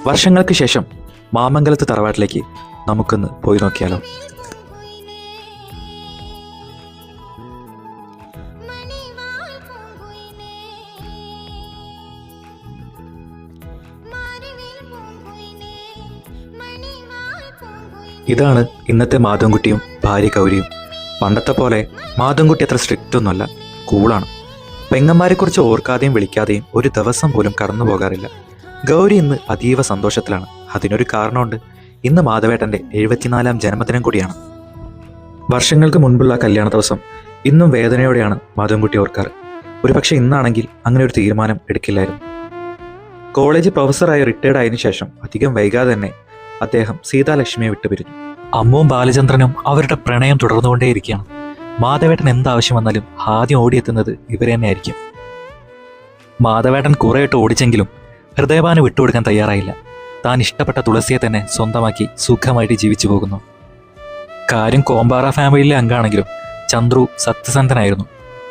വർഷങ്ങൾക്ക് ശേഷം മാമംഗലത്ത് തറവാട്ടിലേക്ക് നമുക്കൊന്ന് പോയി നോക്കിയാലോ. ഇതാണ് ഇന്നത്തെ മാധവൻകുട്ടിയും ഭാര്യ ഗൗരിയും. പണ്ടത്തെ പോലെ മാധവൻകുട്ടി അത്ര സ്ട്രിക്റ്റ് ഒന്നുമല്ല, കൂളാണ്. പെങ്ങന്മാരെക്കുറിച്ച് ഓർക്കാതെയും വിളിക്കാതെയും ഒരു ദിവസം പോലും കടന്നു പോകാറില്ല. ഗൗരി ഇന്ന് അതീവ സന്തോഷത്തിലാണ്. അതിനൊരു കാരണമുണ്ട്. ഇന്ന് മാധവേട്ടൻ്റെ 74ാം ജന്മദിനം കൂടിയാണ്. വർഷങ്ങൾക്ക് മുൻപുള്ള കല്യാണ ദിവസം ഇന്നും വേദനയോടെയാണ് മാധവൻകുട്ടി ഓർക്കാറ്. ഒരു പക്ഷേ ഇന്നാണെങ്കിൽ അങ്ങനെ ഒരു തീരുമാനം എടുക്കില്ലായിരുന്നു. കോളേജ് പ്രൊഫസറായി റിട്ടയർഡ് ആയതിനു ശേഷം അധികം വൈകാതെ തന്നെ അദ്ദേഹം സീതാലക്ഷ്മിയെ വിട്ടുപിരിഞ്ഞു. അമ്മുവും ബാലചന്ദ്രനും അവരുടെ പ്രണയം തുടർന്നുകൊണ്ടേയിരിക്കുകയാണ്. മാധവേട്ടൻ എന്താവശ്യം വന്നാലും ആദ്യം ഓടിയെത്തുന്നത് ഇവരെ തന്നെ ആയിരിക്കും. മാധവേട്ടൻ കുറേയിട്ട് ഓടിച്ചെങ്കിലും ഹൃദയഭാന വിട്ടുകൊടുക്കാൻ തയ്യാറായില്ല. താൻ ഇഷ്ടപ്പെട്ട തുളസിയെ തന്നെ സ്വന്തമാക്കി സുഖമായിട്ട് ജീവിച്ചു പോകുന്നു. കാര്യം കോമ്പാറ ഫാമിലിയിലെ അംഗമാണെങ്കിലും ചന്ദ്രു സത്യസന്ധനായിരുന്നു.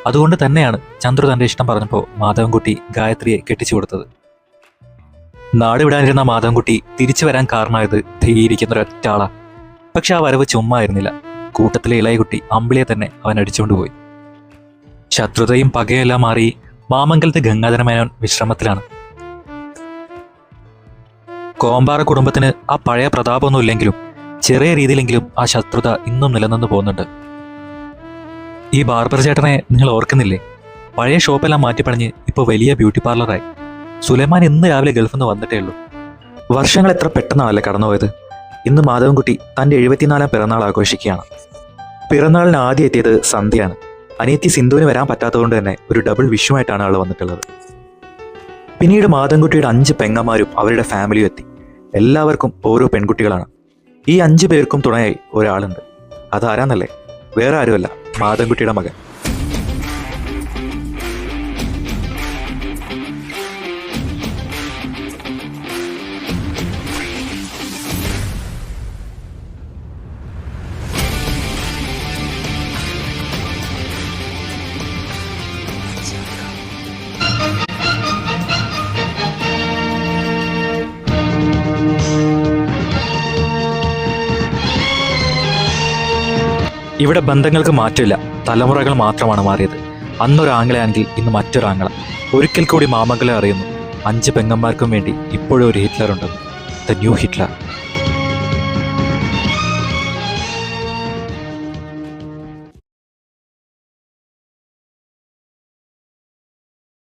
അതുകൊണ്ട് തന്നെയാണ് ചന്ദ്രു തൻ്റെ ഇഷ്ടം പറഞ്ഞപ്പോൾ മാധവൻകുട്ടി ഗായത്രിയെ കെട്ടിച്ചു കൊടുത്തത്. നാട് വിടാനിരുന്ന മാധവൻകുട്ടി തിരിച്ചു വരാൻ കാരണമായത് ധൈര്യയിരിക്കുന്ന ഒരൊറ്റ ആളാണ്. പക്ഷെ ആ വരവ് ചുമ്മാ ആയിരുന്നില്ല. കൂട്ടത്തിലെ ഇളയകുട്ടി അമ്പിളിയെ തന്നെ അവൻ അടിച്ചുകൊണ്ടുപോയി. ശത്രുതയും പകയെല്ലാം മാറി മാമംഗലത്ത് ഗംഗാധര മേനോൻ വിശ്രമത്തിലാണ്. കോമ്പാറ കുടുംബത്തിന് ആ പഴയ പ്രതാപമൊന്നും ഇല്ലെങ്കിലും ചെറിയ രീതിയിലെങ്കിലും ആ ശത്രുത ഇന്നും നിലനിന്ന് പോകുന്നുണ്ട്. ഈ ബാർബർ ചേട്ടനെ നിങ്ങൾ ഓർക്കുന്നില്ലേ? പഴയ ഷോപ്പെല്ലാം മാറ്റിപ്പണിഞ്ഞ് ഇപ്പോൾ വലിയ ബ്യൂട്ടി പാർലറായി. സുലൈമാൻ ഇന്ന് രാവിലെ ഗൾഫിൽ നിന്ന് വന്നിട്ടേ ഉള്ളൂ. വർഷങ്ങൾ എത്ര പെട്ടെന്നാണല്ലേ കടന്നുപോയത്. ഇന്ന് മാധവൻകുട്ടി തൻ്റെ 74ാം പിറന്നാൾ ആഘോഷിക്കുകയാണ്. പിറന്നാളിന് ആദ്യം എത്തിയത് സന്ധ്യയാണ്. അനിയത്തി സിന്ധുവിന് വരാൻ പറ്റാത്തതുകൊണ്ട് തന്നെ ഒരു ഡബിൾ വിഷുവായിട്ടാണ് ആൾ വന്നിട്ടുള്ളത്. പിന്നീട് മാധവൻകുട്ടിയുടെ 5 പെങ്ങന്മാരും അവരുടെ ഫാമിലിയും എത്തി. എല്ലാവർക്കും ഓരോ പെൺകുട്ടികളാണ്. ഈ 5 പേർക്കും തുണയായി ഒരാളുണ്ട്. അതാരാന്നല്ലേ? വേറെ ആരുമല്ല, മാധവൻകുട്ടിയുടെ മകൻ. ഇവിടെ ബന്ധങ്ങൾക്ക് മാറ്റമില്ല, തലമുറകൾ മാത്രമാണ് മാറിയത്. അന്നൊരാങ്ങളെയാണെങ്കിൽ ഇന്ന് മറ്റൊരാങ്ങള. ഒരിക്കൽ കൂടി മാമംഗലം അറിയുന്നു, 5 പെങ്ങന്മാർക്കും വേണ്ടി ഇപ്പോഴും ഒരു ഹിറ്റ്ലർ ഉണ്ടെന്ന്. The new Hitler.